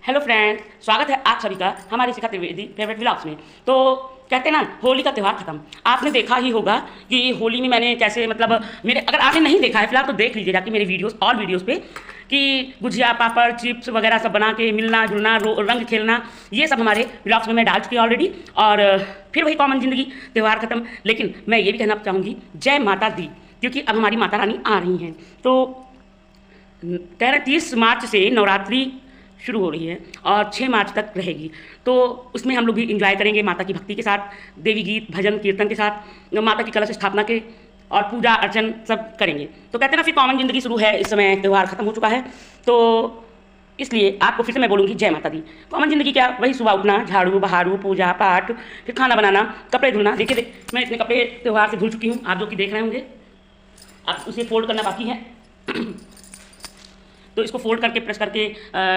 Hello friends, स्वागत है आप सभी का हमारे शिखा त्रिवेदी फेवरेट व्लॉग्स में। तो कहते हैं ना, होली का त्यौहार खत्म। आपने देखा ही होगा कि होली में मैंने कैसे मेरे, अगर आपने नहीं देखा है फिलहाल तो देख लीजिए जाके मेरे वीडियोस और वीडियोस पे, कि गुजिया पापड़ चिप्स वगैरह सब बना के मिलना जुलना रंग खेलना, ये सब हमारे व्लॉग्स में मैं डाल चुकी हूँ ऑलरेडी। और फिर वही कॉमन ज़िंदगी, त्यौहार खत्म। लेकिन मैं ये भी कहना चाहूँगी, जय माता दी, क्योंकि अब हमारी माता रानी आ रही हैं। तो 30 मार्च से नवरात्रि शुरू हो रही है और 6 मार्च तक रहेगी। तो उसमें हम लोग भी इंजॉय करेंगे माता की भक्ति के साथ, देवी गीत भजन कीर्तन के साथ, माता की कलश स्थापना के और पूजा अर्चन सब करेंगे। तो कहते हैं ना, फिर कॉमन ज़िंदगी शुरू है। इस समय त्यौहार खत्म हो चुका है, तो इसलिए आपको फिर से मैं बोलूँगी जय माता दी। कॉमन ज़िंदगी क्या, वही सुबह उठना, झाड़ू बहारू, पूजा पाठ, फिर खाना बनाना, कपड़े धुलना। देखिए मैं इतने कपड़े त्यौहार से धुल चुकी हूँ, आप जो कि देख रहे होंगे। अब उसे फोल्ड करना बाकी है तो इसको फोल्ड करके प्रेस करके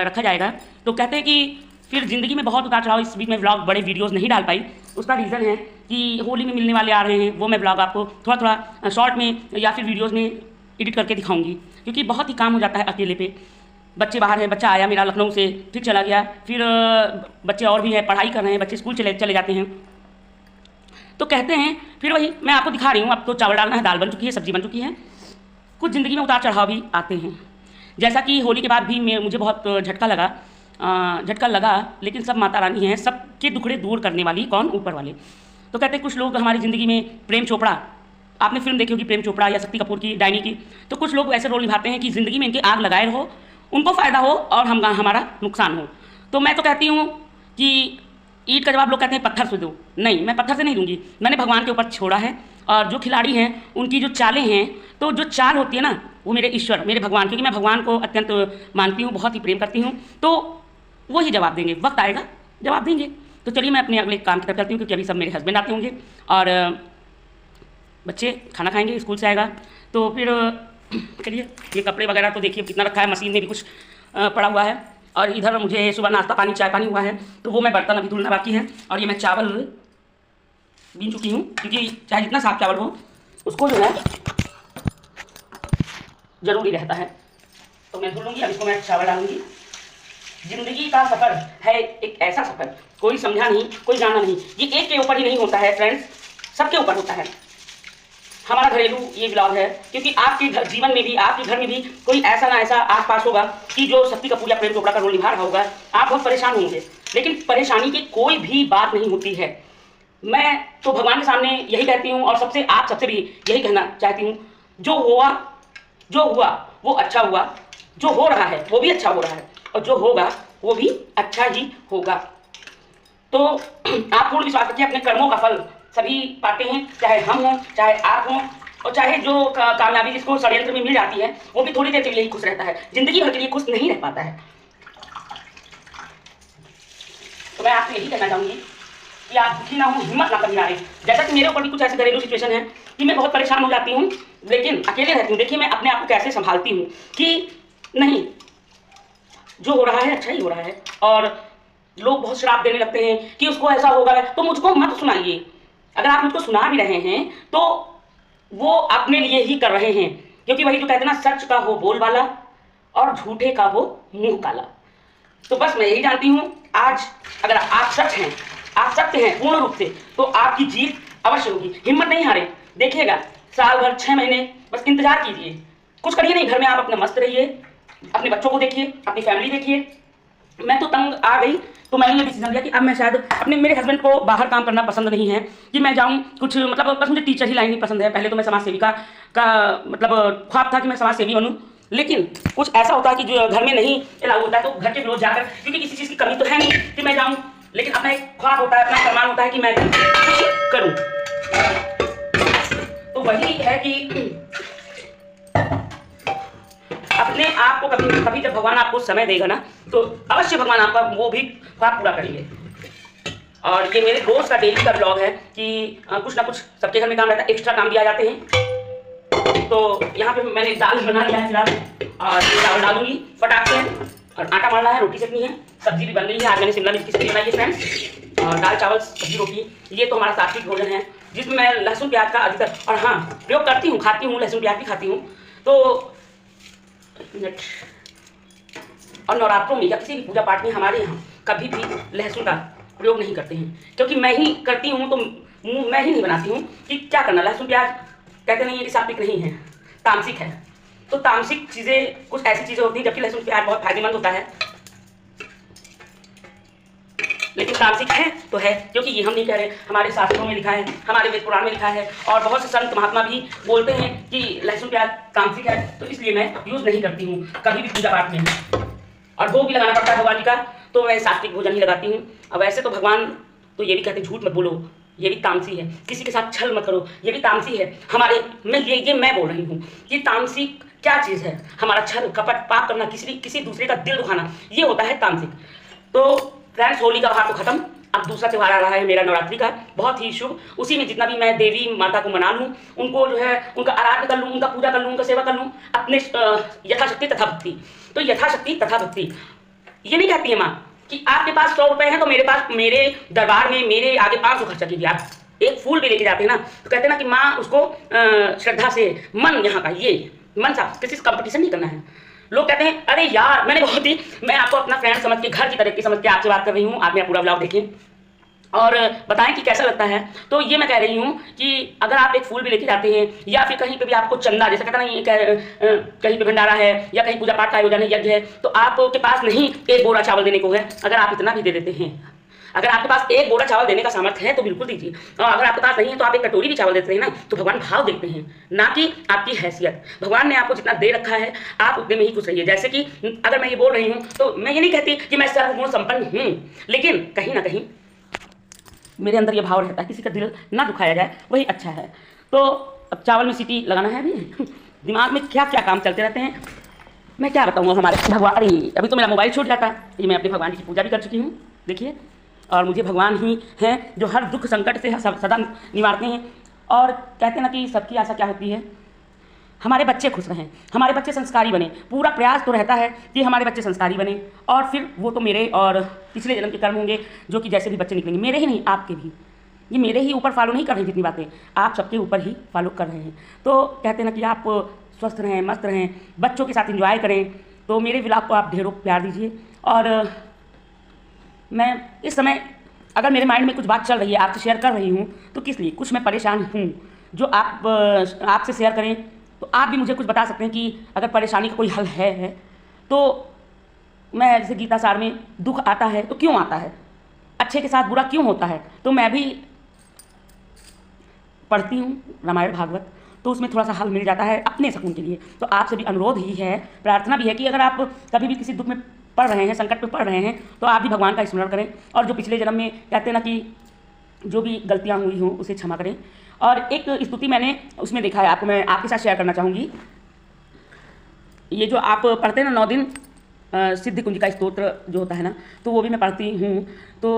रखा जाएगा। तो कहते हैं कि फिर ज़िंदगी में बहुत उतार चढ़ाव, इस बीच में व्लॉग बड़े वीडियोस नहीं डाल पाई। उसका रीज़न है कि होली में मिलने वाले आ रहे हैं, वो मैं व्लॉग आपको थोड़ा थोड़ा शॉर्ट में या फिर वीडियोस में एडिट करके दिखाऊंगी, क्योंकि बहुत ही काम हो जाता है अकेले पे। बच्चे बाहर हैं, बच्चा आया मेरा लखनऊ से, फिर चला गया, फिर बच्चे और भी हैं पढ़ाई कर रहे हैं, बच्चे स्कूल चले जाते हैं। तो कहते हैं फिर वही मैं आपको दिखा रही हूँ। अब तो चावल डालना है, दाल बन चुकी है, सब्जी बन चुकी है। कुछ ज़िंदगी में उतार चढ़ाव भी आते हैं, जैसा कि होली के बाद भी मुझे बहुत झटका लगा। लेकिन सब माता रानी हैं, सबके दुखड़े दूर करने वाली कौन, ऊपर वाले। तो कहते हैं कुछ लोग हमारी ज़िंदगी में, प्रेम चोपड़ा, आपने फिल्म देखी होगी प्रेम चोपड़ा या शक्ति कपूर की, डायनी की। तो कुछ लोग ऐसे रोल निभाते हैं कि ज़िंदगी में इनकी आग लगाए रहो, उनको फ़ायदा हो और हमारा नुकसान हो। तो मैं तो कहती हूँ कि ईंट का जवाब लोग कहते हैं पत्थर से दो। नहीं, मैं पत्थर से नहीं दूंगी, मैंने भगवान के ऊपर छोड़ा है। और जो खिलाड़ी हैं उनकी जो चालें हैं, तो जो चाल होती है ना, वो मेरे ईश्वर, मेरे भगवान, क्योंकि मैं भगवान को अत्यंत मानती हूँ, बहुत ही प्रेम करती हूँ, तो वो ही जवाब देंगे, वक्त आएगा जवाब देंगे। तो चलिए मैं अपने अगले काम की तरफ चलती हूँ, क्योंकि अभी सब मेरे हस्बैंड आते होंगे और बच्चे खाना खाएंगे, स्कूल से आएगा। तो फिर चलिए, ये कपड़े वगैरह तो देखिए कितना रखा है, मशीन में भी कुछ पड़ा हुआ है। और इधर मुझे सुबह नाश्ता पानी चाय पानी हुआ है, तो वो मैं बर्तन अभी धुलना बाकी है। और ये मैं चावल बीन चुकी हूँ, क्योंकि चाहे जितना साफ चावल हो उसको जो है ज़रूरी रहता है। तो मैं धुल लूँगी, अब इसको मैं चावल डालूँगी। ज़िंदगी का सफ़र है एक ऐसा सफ़र, कोई समझा नहीं, कोई जाना नहीं। ये एक के ऊपर ही नहीं होता है फ्रेंड्स, सबके ऊपर होता है। हमारा घरेलू ये ब्लॉग है, क्योंकि आपके जीवन में भी, आपके घर में भी कोई ऐसा ना ऐसा आसपास होगा कि जो शक्ति कपूर या प्रेम चोपड़ा का रोल निभा रहा होगा। आप बहुत परेशान होंगे, लेकिन परेशानी की कोई भी बात नहीं होती है। मैं तो भगवान के सामने यही कहती हूँ, और आप सबसे भी यही कहना चाहती हूँ, जो हुआ वो अच्छा हुआ, जो हो रहा है वो भी अच्छा हो रहा है, और जो होगा वो भी अच्छा ही होगा। तो आप पूर्ण विश्वास रखिए, अपने कर्मों का फल सभी पाते हैं, चाहे हम हों, चाहे आप हों, और चाहे जो कामयाबी जिसको षड्यंत्र में मिल जाती है, वो भी थोड़ी देर के लिए ही खुश रहता है, जिंदगी भर के लिए खुश नहीं रह पाता है। तो मैं आपसे यही कहना चाहूँगी कि आप दुखी ना हो, हिम्मत ना कभी हारें। जैसा कि मेरे ऊपर भी कुछ ऐसे घरेलू सिचुएशन है कि मैं बहुत परेशान हो जाती हूँ, लेकिन अकेले रहती हूँ। देखिए मैं अपने आप को कैसे संभालती हूँ कि नहीं, जो हो रहा है अच्छा ही हो रहा है। और लोग बहुत श्राप देने लगते हैं कि उसको ऐसा होगा, तो मुझको मत सुनाइए। अगर आप मुझको सुना भी रहे हैं तो वो अपने लिए ही कर रहे हैं, क्योंकि वही जो कहते हैं ना, सच का हो बोल वाला और झूठे का हो मुंह काला। तो बस मैं यही जानती हूँ, आज अगर आप सच हैं, आप सत्य हैं पूर्ण रूप से, तो आपकी जीत अवश्य होगी। हिम्मत नहीं हारे, देखिएगा साल भर 6 महीने बस इंतजार कीजिए, कुछ करिए नहीं। घर में आप अपना मस्त रहिए, अपने बच्चों को देखिए, अपनी फैमिली देखिए। मैं तो तंग आ गई, तो मैंने ये डिसीजन लिया कि अब मैं शायद मेरे हस्बैंड को बाहर काम करना पसंद नहीं है कि मैं जाऊं कुछ, बस मुझे टीचर ही लाइन ही पसंद है। पहले तो मैं समाज सेविका का ख्वाब था कि मैं समाज सेवी बनूं, लेकिन कुछ ऐसा होता है कि जो घर में नहीं अलाउ होता है, तो घर के विरोध जाकर, क्योंकि किसी चीज़ की कमी तो है नहीं कि मैं जाऊँ, लेकिन अपना एक ख्वाब होता है, अपना सम्मान होता है कि मैं कुछ करूँ। तो वही है कि अपने आप को कभी जब भगवान आपको समय देगा ना, तो अवश्य भगवान आपका वो भी ख्वाब पूरा करेंगे। और ये मेरे रोज का डेली का ब्लॉग है कि कुछ ना कुछ सबके घर में काम रहता है, एक्स्ट्रा काम दिया जाते हैं। तो यहाँ पे मैंने दाल बना लिया है फिलहाल, और ये चावल डालूंगी फटाक से, और आटा मरना है, रोटी सेकनी है, सब्जी भी बन गई है। आज मैंने शिमला मिर्च की सब्जी बनाई है फ्रेंड्स, और दाल चावल सब्जी रोटी। ये तो हमारा सात्विक भोजन है, जिसमें मैं लहसुन प्याज का अधिकतर, और हाँ प्रयोग करती हूँ, खाती हूँ, लहसुन प्याज भी खाती हूँ। तो और नवरात्रों में या किसी भी पूजा पाठ में हमारे यहाँ कभी भी लहसुन का प्रयोग नहीं करते हैं, क्योंकि मैं ही करती हूँ तो मैं ही नहीं बनाती हूँ कि क्या करना। लहसुन प्याज कहते नहीं है कि सात्विक नहीं है, तामसिक है। तो तामसिक चीज़ें कुछ ऐसी चीज़ें होती हैं, जबकि लहसुन प्याज बहुत फायदेमंद होता है, लेकिन तामसिक है तो है, क्योंकि ये हम नहीं कह रहे, हमारे शास्त्रों में लिखा है, हमारे वेद पुराण में लिखा है, और बहुत से संत महात्मा भी बोलते हैं कि लहसुन प्याज तामसिक है, तो इसलिए मैं यूज़ नहीं करती हूँ कभी भी पूजा पाठ में। और भोग भी लगाना पड़ता है भगवान जी का, तो मैं सात्विक भोजन ही लगाती हूँ। और वैसे तो भगवान तो ये भी कहते हैं झूठ मत बोलो, ये भी तामसी है, किसी के साथ छल मत करो, ये भी तामसी है। हमारे मैं बोल रही हूँ कि तामसिक क्या चीज़ है, हमारा छल कपट पाप करना, किसी दूसरे का दिल दुखाना, ये होता है तामसिक। तो फ्रेंड्स, होली का त्यौहार तो खत्म, अब दूसरा त्यौहार आ रहा है मेरा नवरात्रि का, बहुत ही शुभ। उसी में जितना भी मैं देवी माता को मना लूँ, उनको जो है उनका आराधना कर लूँ, उनका पूजा कर लूँ, उनका सेवा कर लूँ अपने यथाशक्ति तथा भक्ति। तो यथाशक्ति तथा भक्ति ये नहीं कहती है माँ कि आपके पास 100 रुपये हैं तो मेरे दरबार में मेरे आगे 500 खर्चा कीजिए। आप एक फूल भी लेके जाते हैं ना, तो कहते हैं ना कि माँ उसको श्रद्धा से मन यहाँ का ये मन सा, किसी से कंपटीशन नहीं करना है। लोग कहते हैं अरे यार, मैं आपको अपना फ्रेंड समझ के, घर की तरह की समझ के आपसे बात कर रही हूँ। आप मेरा पूरा ब्लॉग देखिए और बताएं कि कैसा लगता है। तो ये मैं कह रही हूँ कि अगर आप एक फूल भी लेके जाते हैं, या फिर कहीं पे भी आपको चंदा, जैसे कहता नहीं कहीं पे भंडारा है या कहीं पूजा पाठ का आयोजन है, यज्ञ है, तो आपके पास नहीं एक बोरा चावल देने को है, अगर आप इतना भी दे देते हैं, अगर आपके पास एक बोरा चावल देने का सामर्थ्य है तो बिल्कुल दीजिए। और अगर आपके पास नहीं है तो आप एक कटोरी भी चावल देते हैं ना, तो भगवान भाव देखते हैं, ना कि आपकी हैसियत। भगवान ने आपको जितना दे रखा है आप उतने में ही खुश रहिए। जैसे कि अगर मैं ये बोल रही हूँ तो मैं ये नहीं कहती कि मैं सर्वगुण संपन्न हूँ, लेकिन कहीं ना कहीं मेरे अंदर ये भाव रहता है किसी का दिल ना दुखाया जाए, वही अच्छा है। तो अब चावल में सीटी लगाना है अभी। दिमाग में क्या क्या काम चलते रहते हैं, मैं क्या बताऊँगा हमारे भगवान। अरे अभी तो मेरा मोबाइल छूट जाता है। ये मैं अपने भगवान जी की पूजा भी कर चुकी हूँ, देखिए, और मुझे भगवान ही हैं जो हर दुख संकट से सदा निवारते हैं। और कहते हैं ना कि सबकी आशा क्या होती है, हमारे बच्चे खुश रहें, हमारे बच्चे संस्कारी बने। पूरा प्रयास तो रहता है कि हमारे बच्चे संस्कारी बने, और फिर वो तो मेरे और पिछले जन्म के कर्म होंगे जो कि जैसे भी बच्चे निकलेंगे, मेरे ही नहीं आपके भी। ये मेरे ही ऊपर फॉलो नहीं कर रहे हैं, जितनी बातें आप सबके ऊपर ही फॉलो कर रहे हैं। तो कहते हैं ना कि आप स्वस्थ रहें, मस्त रहें, बच्चों के साथ एंजॉय करें। तो मेरे व्लॉग को आप ढेरों प्यार दीजिए। और मैं इस समय अगर मेरे माइंड में कुछ बात चल रही है, आपसे शेयर कर रही हूँ, तो किस लिए, कुछ मैं परेशान हूँ जो आपसे शेयर करें, तो आप भी मुझे कुछ बता सकते हैं कि अगर परेशानी का कोई हल है तो मैं जैसे गीता सार में दुख आता है तो क्यों आता है, अच्छे के साथ बुरा क्यों होता है, तो मैं भी पढ़ती हूँ रामायण भागवत, तो उसमें थोड़ा सा हल मिल जाता है अपने सुकून के लिए। तो आपसे भी अनुरोध ही है, प्रार्थना भी है कि अगर आप कभी भी किसी दुख में पढ़ रहे हैं, संकट में पढ़ रहे हैं, तो आप भी भगवान का स्मरण करें, और जो पिछले जन्म में कहते हैं ना कि जो भी गलतियाँ हुई हों उसे क्षमा करें। और एक स्तुति मैंने उसमें देखा है, आपको मैं आपके साथ शेयर करना चाहूँगी। ये जो आप पढ़ते हैं ना 9 दिन सिद्ध कुंज का स्तोत्र जो होता है ना, तो वो भी मैं पढ़ती हूँ। तो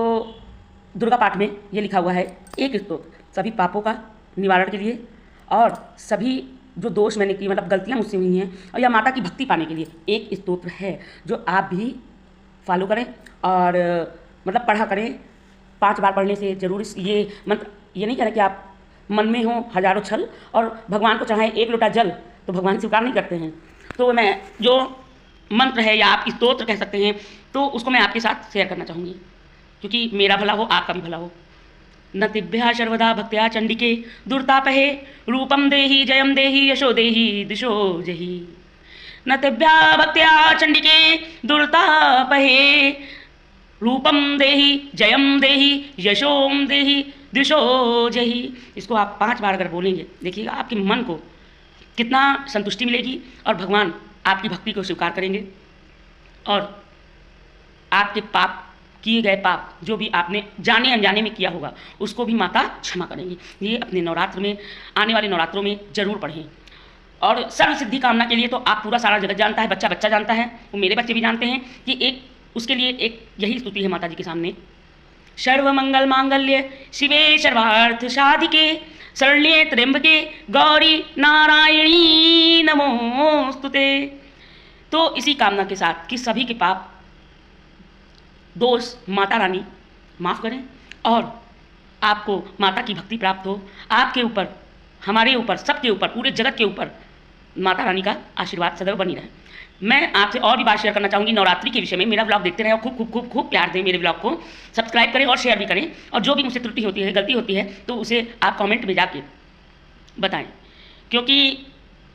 दुर्गा पाठ में ये लिखा हुआ है, एक स्तोत्र सभी पापों का निवारण के लिए, और सभी जो दोष मैंने की, मतलब गलतियाँ मुझसे हुई हैं, और या माता की भक्ति पाने के लिए एक स्तोत्र है जो आप भी फॉलो करें और मतलब पढ़ा करें। 5 बार पढ़ने से जरूर ये मंत्र, ये नहीं कह रहे कि आप मन में हो हजारों छल और भगवान को चाहें 1 लोटा जल, तो भगवान स्वीकार नहीं करते हैं। तो मैं जो मंत्र है या आप स्तोत्र कह सकते हैं, तो उसको मैं आपके साथ शेयर करना चाहूँगी, क्योंकि मेरा भला हो, आपका भी भला हो। न तिभ्या सर्वदा भक्त्या चंडिके दुर्तापहे रूपम देहि जयम देहि यशो देहि दिशो जहि। न तिभ्या भक्त्या चंडिके दुर्तापहे रूपम देहि जयम देहि यशोम देहि दिशो जहि। इसको आप 5 बार अगर बोलेंगे, देखिएगा आपके मन को कितना संतुष्टि मिलेगी, और भगवान आपकी भक्ति को स्वीकार करेंगे, और आपके पाप, किए गए पाप जो भी आपने जाने अनजाने में किया होगा, उसको भी माता क्षमा करेंगी। ये अपने नवरात्र में, आने वाले नवरात्रों में जरूर पढ़ें। और सर्व सिद्धि कामना के लिए तो आप पूरा सारा जगत जानता है, बच्चा बच्चा जानता है, वो मेरे बच्चे भी जानते हैं कि एक उसके लिए एक यही स्तुति है माता जी के सामने, सर्वमंगल मांगल्य शिवे सर्वार्थ साधिके शरण्ये त्र्यंबके गौरी नारायणी नमोस्तुते। तो इसी कामना के साथ कि सभी के पाप दोष माता रानी माफ़ करें, और आपको माता की भक्ति प्राप्त हो, आपके ऊपर, हमारे ऊपर, सबके ऊपर, पूरे जगत के ऊपर माता रानी का आशीर्वाद सदैव बनी रहे। मैं आपसे और भी बात शेयर करना चाहूँगी नवरात्रि के विषय में। मेरा ब्लॉग देखते रहें और खूब खूब खूब खूब प्यार दें मेरे ब्लॉग को, सब्सक्राइब करें और शेयर भी करें। और जो भी मुझसे त्रुटि होती है, गलती होती है, तो उसे आप कमेंट में जाके बताएं, क्योंकि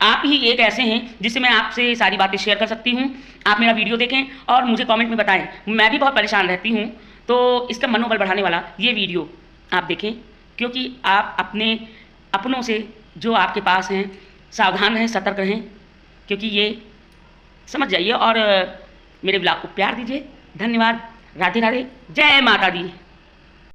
आप ही एक ऐसे हैं जिससे मैं आपसे सारी बातें शेयर कर सकती हूँ। आप मेरा वीडियो देखें और मुझे कमेंट में बताएं। मैं भी बहुत परेशान रहती हूँ, तो इसका मनोबल बढ़ाने वाला ये वीडियो आप देखें, क्योंकि आप अपने अपनों से जो आपके पास हैं सावधान रहें, सतर्क रहें, क्योंकि ये समझ जाइए और मेरे ब्लॉग को प्यार दीजिए। धन्यवाद। राधे राधे। जय माता दी।